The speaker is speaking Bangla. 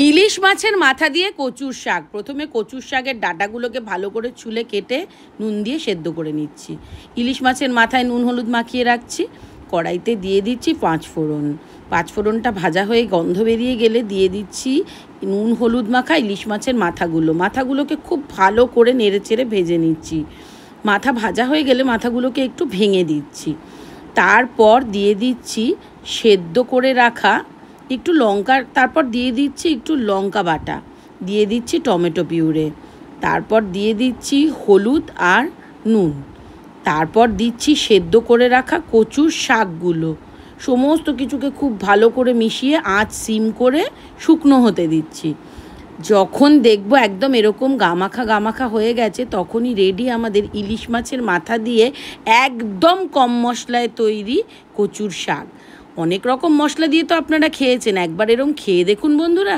ইলিশ মাছের মাথা দিয়ে কচুর শাক। প্রথমে কচুর শাকের ডাঁটাগুলোকে ভালো করে ছুলে কেটে নুন দিয়ে সেদ্ধ করে নিচ্ছি। ইলিশ মাছের মাথায় নুন হলুদ মাখিয়ে রাখছি। কড়াইতে দিয়ে দিচ্ছি পাঁচফোড়ন। পাঁচফোড়নটা ভাজা হয়ে গন্ধ বেরিয়ে গেলে দিয়ে দিচ্ছি নুন হলুদ মাখা ইলিশ মাছের মাথাগুলোকে খুব ভালো করে নেড়েচেড়ে ভেজে নিচ্ছি। মাথা ভাজা হয়ে গেলে মাথাগুলোকে একটু ভেঙে দিচ্ছি। তারপর দিয়ে দিচ্ছি সেদ্ধ করে রাখা একটু লঙ্কা, তারপর দিয়ে দিচ্ছি একটু লঙ্কা বাটা, দিয়ে দিচ্ছি টমেটো পিউরে, তারপর দিয়ে দিচ্ছি হলুদ আর নুন, তারপর দিচ্ছি সেদ্ধ করে রাখা কচুর শাকগুলো। সমস্ত কিছুকে খুব ভালো করে মিশিয়ে আঁচ সিম করে শুকনো হতে দিচ্ছি। যখন দেখব একদম এরকম গামাখা হয়ে গেছে, তখনই রেডি আমাদের ইলিশ মাছের মাথা দিয়ে একদম কম মশলায় তৈরি কচুর শাক। অনেক রকম মশলা দিয়ে তো আপনারা খেয়েছেন, একবার এরকম খেয়ে দেখুন বন্ধুরা।